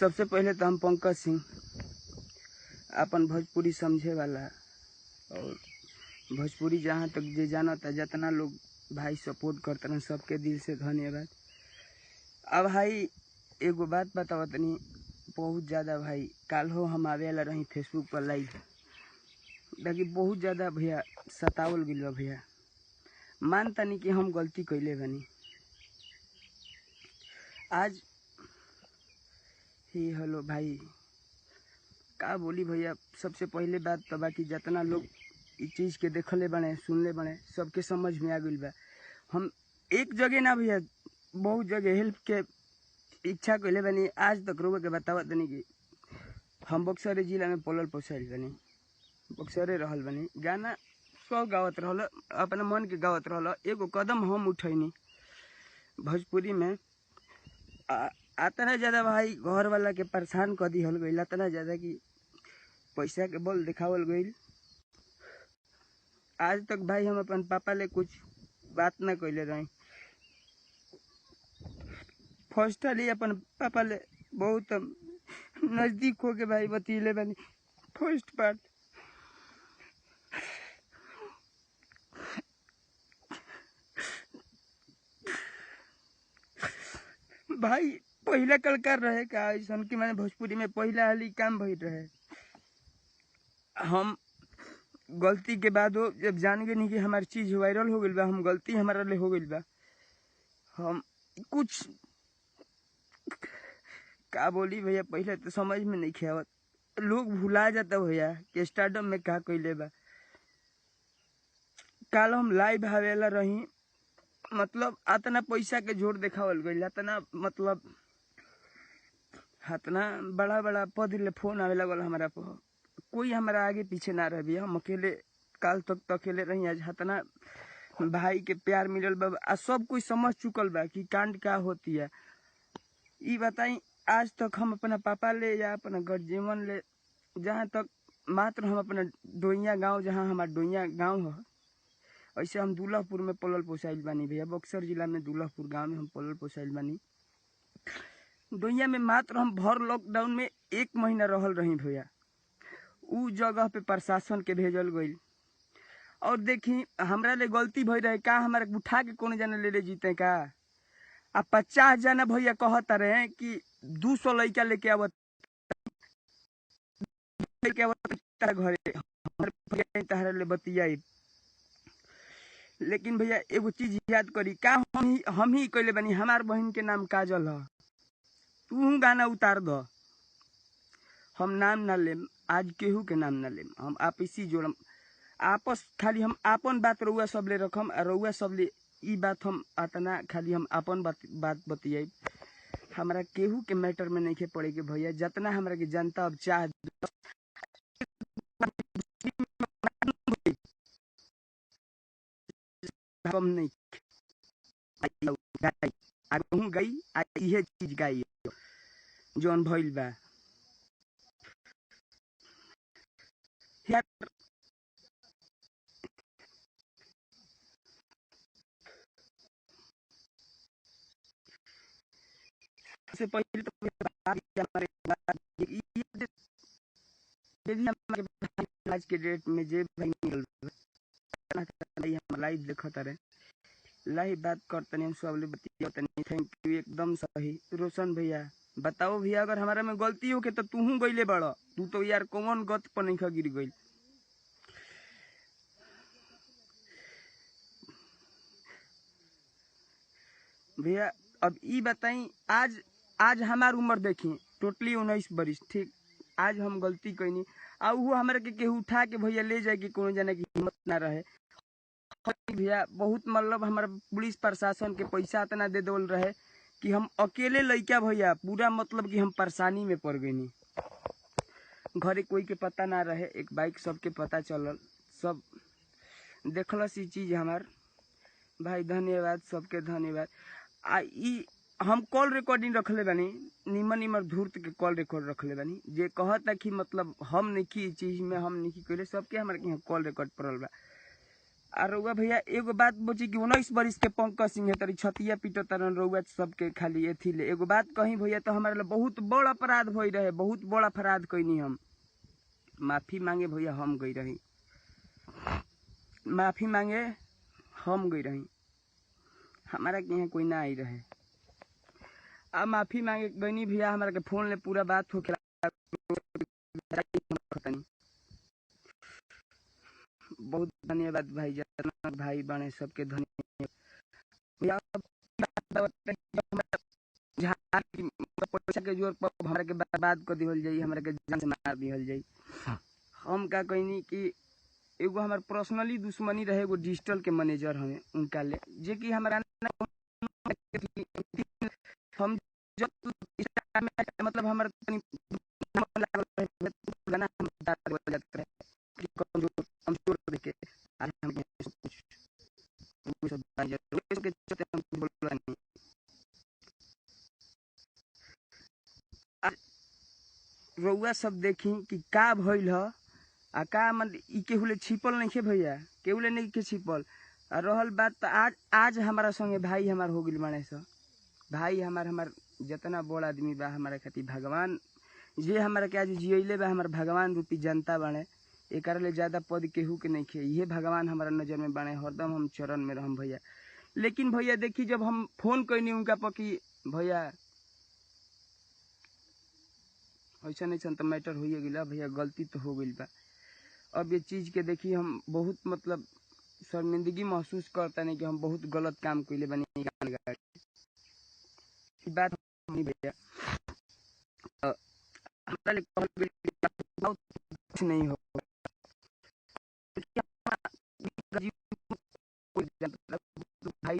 सबसे पहले तो हम पंकज सिंह अपन भोजपुरी समझे वाला और भोजपुरी जहाँ तक जे जानता जितना लोग भाई सपोर्ट करते हैं सबके दिल से धन्यवाद। अब भाई एगो बात बताओ तनी, बहुत ज़्यादा भाई काल हो हम आवे वाला रही फेसबुक पर लाइव, लेकिन बहुत ज़्यादा भैया सतावल गिल भैया, मानता नहीं कि हम गलती कैले बनी। आज ही हेलो भाई का बोली भैया, सबसे पहले बात तो बाकी जितना लोग इस चीज़ के देखले बने सुनले बने सबके समझ में आ गई बा। हम एक जगह ना भैया बहुत जगह हेल्प के इच्छा कैले बनी। आज तक रोग के बतावत नहीं कि हम बक्सर जिला में पलल पोसाइल बनी, बक्सरे रहल बनी, गाना सब गावत रहल, अपना मन के गावत रहल। एगो कदम हम उठैनी भोजपुरी में इतना ज़्यादा भाई घर वाला के परेशान कर दिहल गई, इतना ज़्यादा कि पैसा के बल दिखावल गई। आज तक भाई हम अपन पापा ले कुछ बात ना कैले रही। फर्स्ट वाली अपन पापा ले बहुत नजदीक हो के भाई बतीले बनी। फर्स्ट पार्ट भाई पहला कलाकार रहे का ऐसा कि मैंने भोजपुरी में पहला हाली काम भइल रहे। हम गलती के बाद हो जब जान गए नहीं कि हमारी चीज वायरल हो गई बा, हम गलती हमारा ले हो गई बा, हम कुछ का बोली भैया, पहले तो समझ में नहीं खेवत, लोग भुला जाता भैया कि स्टार्टअप में का कैले बा। काल हम लाइव आवेला रही, मतलब इतना पैसा के जोर देखावल गई, इतना मतलब इतना बड़ा बड़ा पद ले फोन आवे लगल हमारा पर, कोई हमारा आगे पीछे ना रह भी, हम अकेले काल तक तो अकेले रही। आज इतना भाई के प्यार मिलल बा, आज सब कोई समझ चुकल बा कि कांड क्या होती है। ये बताई आज तक हम अपना पापा ले या अपना गर्जीवन ले, जहाँ तक मात्र हम अपना डोइया गांव, जहाँ हमारा डोइया गांव है, ऐसे हम दुल्लापुर में पलल पोसाइल बानी भैया। बक्सर जिला में दुल्लापुर गांव में हम पलल पोसाइल बानी। डोइया में मात्र हम भर लॉकडाउन में 1 महीना रहल रही भैया। उ जगह पे प्रशासन के भेजल गई और देखी हमरा ले गलती भई रहे का, हमारे उठा के कौन जना ले जीते का। अब 50 जना भैया कहता रहे कि 200 लड़का लेके आवत घरे ले बतियाई। लेकिन भैया एगो चीज याद करी का, हम ही कैले बनी। हमार बहन के नाम काजल है, तू गाना उतार दो, हम नाम ना लेम, आज केहू के नाम ना लेम, हम आप इसी जोड़म आपस, खाली हम आपन बात रउआ सब ले रखम, रउआ सब ले ई बात हम अतना खाली हम आपन बात बतियाई। हमारा केहू के मैटर में नहीं पड़े के भैया, जितना हमारा के जनता अब चाह हम नहीं गई ये चीज गाई जौन भइल बा। से पहले तो हमारे आज के डेट में जे भाई मिल हम लाइव देखता रहे, लाइव बात करते नहीं, सब ले बतियाते नहीं। थैंक यू, एकदम सही। रोशन भैया बताओ भैया, अगर हमारा में गलती हो के तो तू गईले बड़ा, तू तो यार कौन गत पर नहीं गिर गई भैया। अब ई बताई, आज हमार उम्र देखी टोटली 19 बरिस, ठीक। आज हम गलती कैनी आ वो हमारे के केहू उठा के भैया ले जाए कि कोनो जाने की हिम्मत ना रहे भैया। बहुत मतलब हमारा पुलिस प्रशासन के पैसा इतना दे देवल रहे कि हम अकेले लइका भैया पूरा मतलब कि हम परेशानी में पड़ गई। घरे कोई के पता ना रहे, एक बाइक सबके पता चलल, सब देखलस ई चीज हमार भाई। धन्यवाद सबके धन्यवाद। आ ई हम कॉल रिकॉर्डिंग रखले बानी, निमन धूर्त के कॉल रिकॉर्ड रखले बानी, जे कहता कि मतलब हम नहीं की चीज में हम नहीं कैले, सबके हमारे के कॉल रिकॉर्ड पड़ल बा। आ रउआ भैया एगो बात बोची कि 19 बरिस के पंकज सिंह है तरी छतिया पीटो तरन रउआ सबके खाली एथी ले एगो बात कही भैया तो हमारे लिए बहुत बड़ अपराध भई रहे, बहुत बड़ अपराध कईनी हम। माफी मांगे भैया हम गई रही, माफी मांगे हम गई रही, हमारा के यहाँ कोई ना आई रहे। अब माफी मांगे गईनी भैया, हमारा के फोन ले पूरा बात हो के बहुत धन्यवाद भाई जान भाई बने सबके धन्यवाद। पैसा के जोर पर हमरा के बर्बाद कर दिहल जाई, हमरा के जान से मार दिहल जाई। हम का कहनी कि एगो हमार पर्सनली दुश्मनी रहे, एगो डिजिटल के मैनेजर हमें उनका ले जे कि हमारा हम जब मतलब हमारा गाना कमजोर देखे रउआ सब देखी कि का भइल ह आ का मतलब ई केहू ले छिपल नहीं भैया, केहू ले नहीं के छिपल। आ रहल बात तो आज हमारा संगे भाई हमार हो गइल बाड़े स, भाई हमार जितना बड़ आदमी बा हमारा खातिर भगवान जे हमारा के आज जियले बा, हमार भगवान रूपी जनता बाड़े। एकर ले ज्यादा पद केहू के नहीं खे, ये भगवान हमारा नजर में बाड़े, हरदम हम चरण में रहम भैया। लेकिन भैया देखी जब हम फोन कैनी उनका पर कि भैया ऐसा नहीं तो मैटर हो गया भैया, गलती तो हो गई बा। अब ये चीज के देखी हम बहुत मतलब शर्मिंदगी महसूस करता नहीं कि हम बहुत गलत काम कैले बनी बात नहीं भैया। कुछ नहीं हो भाई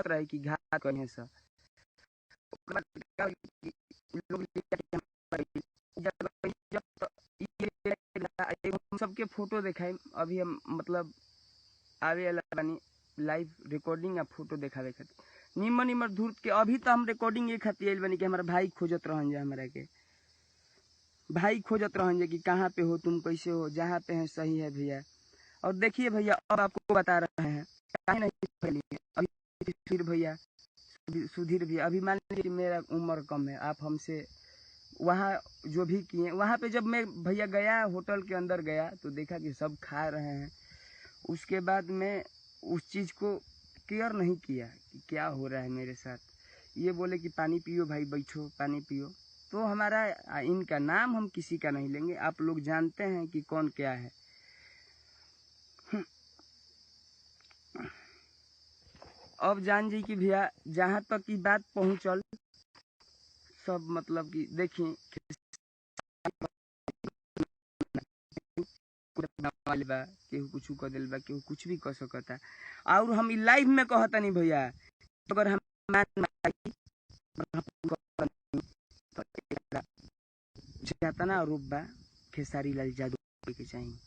रहे कि घात कहीं से सबके फोटो दिखाई अभी हम मतलब आवे वाला बानी लाइव रिकॉर्डिंग या फोटो दिखावे खातिर निमन निमन धूर्त के। अभी तो हम रिकॉर्डिंग ये खातिर आइल बानी कि हमारा भाई खोजत रहन जा, हमारा के भाई खोजत रहन जा कि कहाँ पे हो तुम, कैसे हो, जहाँ पे है सही है भैया। और देखिए भैया अब आपको बता रहे हैं नहीं अभी फिर भैया सुधीर भैया, अभी मान लीजिए मेरा उम्र कम है, आप हमसे वहाँ जो भी किए वहाँ पे जब मैं भैया गया होटल के अंदर गया तो देखा कि सब खा रहे हैं। उसके बाद मैं उस चीज़ को केयर नहीं किया कि क्या हो रहा है मेरे साथ। ये बोले कि पानी पियो भाई, बैठो पानी पियो। तो हमारा इनका नाम हम किसी का नहीं लेंगे, आप लोग जानते हैं कि कौन क्या है। अब जान जी कि भैया जहाँ तक की बात पहुँचल सब मतलब कि देखिए केहू कुछ कर दिल बा, केहू कुछ भी कर सकता। और हम लाइव में कहता नहीं भैया, अगर हम ना रूप बा खेसारी लाल यादव के चाहिए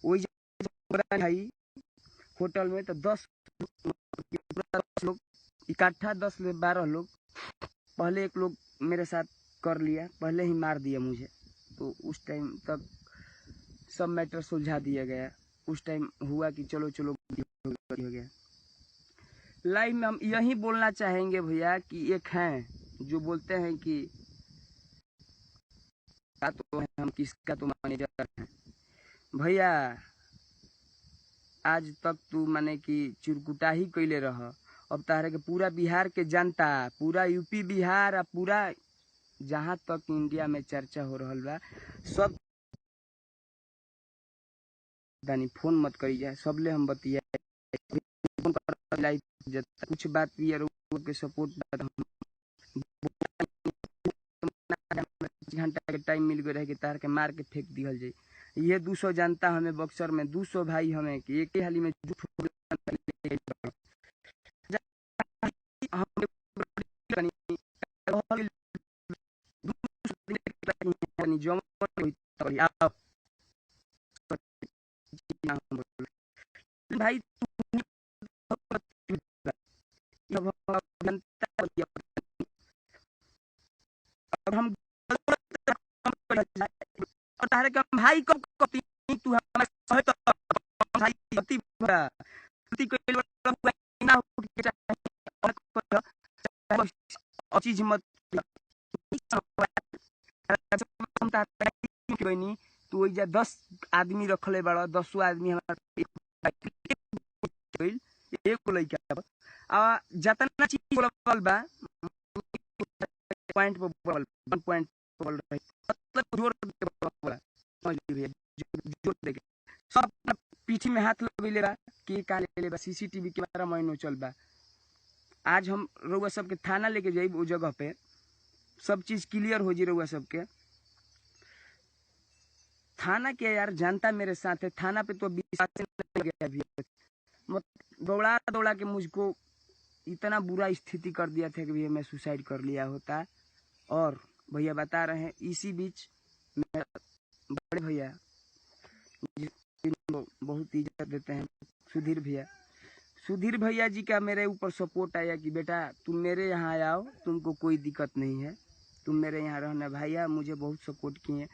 वही भाई होटल में तो 10 लोग इकट्ठा, 10 से 12 लोग। पहले एक लोग मेरे साथ कर लिया, पहले ही मार दिया मुझे। तो उस टाइम तक सब मैटर सुलझा दिया गया। उस टाइम हुआ कि चलो चलो हो गया। लाइव में हम यही बोलना चाहेंगे भैया कि एक हैं जो बोलते हैं कि तो हम किसका तो मैनेजर हैं भैया, आज तक तू माने कि चिरकुटा ही कैले रह। अब तारे के पूरा बिहार के जनता, पूरा यूपी बिहार आ पूरा जहाँ तक इंडिया में चर्चा हो रहा बा सब दानी फोन मत करी जाए, सबले हम बतिया कुछ बात के सपोर्ट घंटा के टाइम मिल गए रहे कि तार के मार के फेंक दिहल जाए। ये 200 जनता हमें बक्सर में 200 भाई हमें कि एक ही हाली में भाई और हम और तारे का भाई कब कती तू हमारे सहे तो भाई गलती भरा गलती कोई ना हो के चाहिए और चीज मत बनी तू जा 10 आदमी रखले बड़ा 10 आदमी हमारे एक लइका आ जतना चीज बोलल बा पॉइंट पर बोल 1 पॉइंट बोल रही मतलब जोर बोला समझ लीजिए जोर देके सब पीठी में हाथ लगले बा कि का ले बा सीसीटीवी कैमरा महीनों चल बा। आज हम रउआ सबके थाना लेके जाइब वो जगह पे सब चीज क्लियर हो जी रउआ सबके थाना के यार जनता मेरे साथ है थाना पे तो विश्वास नहीं गया अभी दौड़ा दौड़ा के मुझको इतना बुरा स्थिति कर दिया था कि भैया मैं सुसाइड कर लिया होता। और भैया बता रहे हैं इसी बीच मैं बड़े भैया बहुत इज्जत देते हैं सुधीर भैया जी का मेरे ऊपर सपोर्ट आया कि बेटा तुम मेरे यहाँ आओ तुमको कोई दिक्कत नहीं है तुम मेरे यहाँ रहना। भैया मुझे बहुत सपोर्ट किए।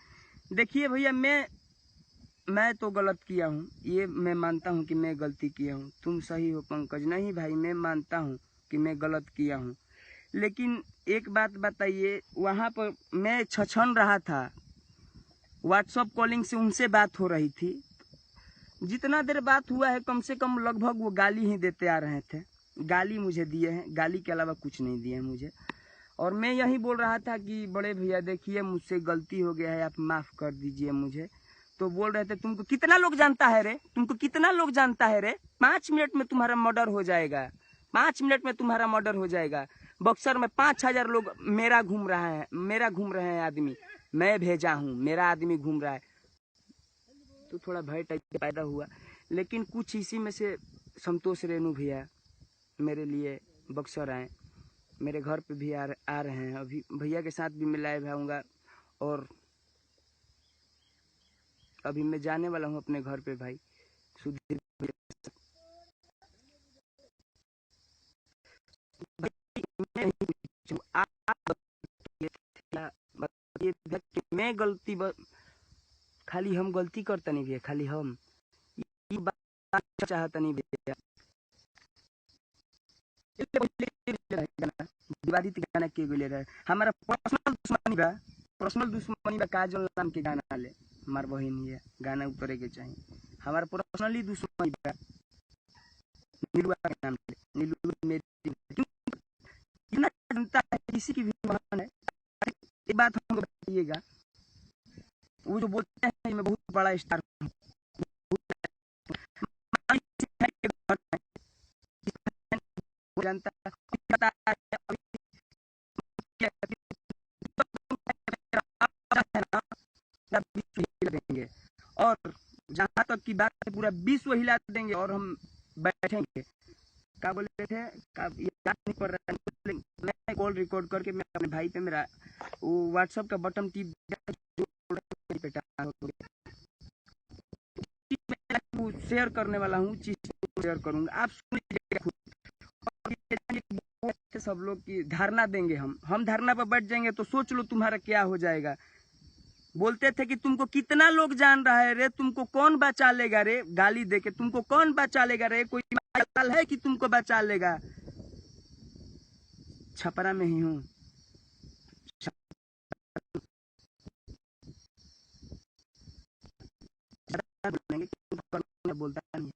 देखिए भैया मैं तो गलत किया हूँ ये मैं मानता हूँ कि मैं गलती किया हूँ। तुम सही हो पंकज नहीं भाई मैं मानता हूँ कि मैं गलत किया हूँ लेकिन एक बात बताइए वहाँ पर मैं छछन रहा था व्हाट्सएप कॉलिंग से उनसे बात हो रही थी जितना देर बात हुआ है कम से कम लगभग वो गाली ही देते आ रहे थे गाली मुझे दिए हैं गाली के अलावा कुछ नहीं दिए हैं मुझे। और मैं यही बोल रहा था कि बड़े भैया देखिए मुझसे गलती हो गया है आप माफ कर दीजिए मुझे। तो बोल रहे थे तुमको कितना लोग जानता है रे 5 मिनट में तुम्हारा मर्डर हो जाएगा 5 मिनट में तुम्हारा मर्डर हो जाएगा। बक्सर में 5000 लोग मेरा घूम रहे हैं आदमी मैं भेजा हूँ मेरा आदमी घूम रहा है। तो थोड़ा भय टाइप पैदा हुआ लेकिन कुछ इसी में से संतोष रेणु भैया मेरे लिए बक्सर आए मेरे घर पे भी आ रहे हैं अभी भैया के साथ भी मैं लाइव आऊँगा और अभी मैं जाने वाला हूँ अपने घर पे भाई सुधीर मैं गलती खाली हम गलती करता नहीं भैया खाली हम ये बात चाहता नहीं भैया विवादित गाना के गोले रहे हमारा पर्सनल दुश्मनी बा काजल नाम के गाना ले हमार बहन है गाना उतरे के चाहिए हमारा पर्सनली दुश्मनी बा नीलुआ के नाम ले नीलू मेरी इतना जनता है किसी की भी बहन है ये बात हमको बताइएगा वो जो बोलते हैं मैं बहुत बड़ा स्टार हूँ जनता देंगे और जहाँ तक की बात है पूरा विश्व हिला देंगे और हम बैठेंगे क्या बोले थे याद नहीं पड़ रहा है मैं कॉल रिकॉर्ड करके मैं अपने भाई पे मेरा वो व्हाट्सएप का बटन टिप शेयर करने वाला हूँ चीज शेयर करूंगा आप सुन लीजिएगा सब लोग की धारणा देंगे हम धरना पर बैठ जाएंगे तो सोच लो तुम्हारा क्या हो जाएगा। बोलते थे कि तुमको कितना लोग जान रहा है रे तुमको कौन बचा लेगा रे गाली देके तुमको कौन बचा लेगा रे कोई सवाल है कि तुमको बचा लेगा। छपरा में ही हूँ बोलता नहीं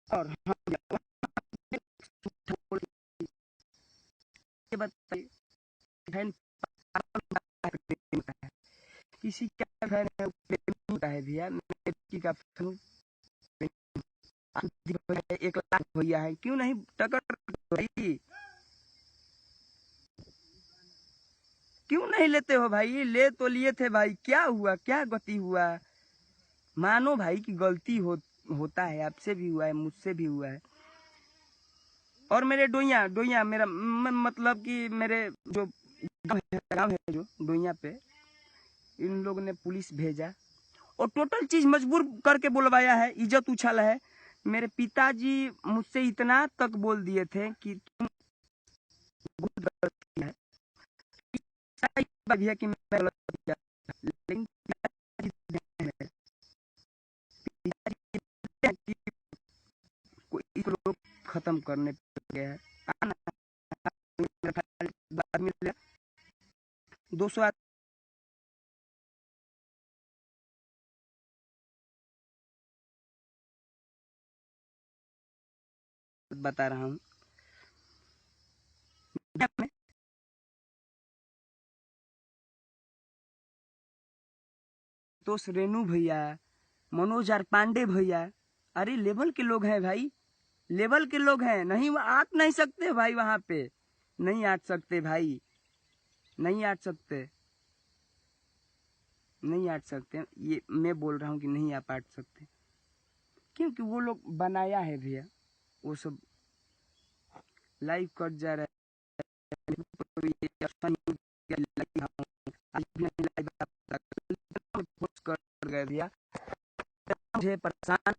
और किसी का घर है भैया का 1 लाख भैया है क्यों नहीं टक्कर भाई क्यों नहीं लेते हो भाई ले तो लिए थे भाई क्या हुआ क्या गति हुआ मानो भाई की गलती होता है आपसे भी हुआ है मुझसे भी हुआ है। और मेरे डोइया मेरा मतलब कि मेरे जो गाँव है जो डोइया पे इन लोगों ने पुलिस भेजा और टोटल चीज मजबूर करके बुलवाया है इज्जत उछाला है मेरे पिताजी मुझसे इतना तक बोल दिए थे कि तुम बहुत गलत किया है। सही बात भी है कि मैं गलत किया, लेकिन पिताजी हैं, पिताजी कहते हैं कि कोई इसको लोग खत्म करने पे गया है। आना, बाद में 200 बता रहा हूँ। तो रेनू भैया, मनोज आर पांडे भैया, अरे लेवल के लोग हैं भाई, लेवल के लोग हैं। नहीं आट नहीं सकते भाई, वहां पे नहीं आट सकते भाई, नहीं आट सकते, नहीं आट सकते। ये मैं बोल रहा हूँ कि नहीं आप आट सकते, क्योंकि वो लोग बनाया है भैया। वो सब लाइव कट जा रहा है, पोस्ट कर गए भैया, मुझे परेशान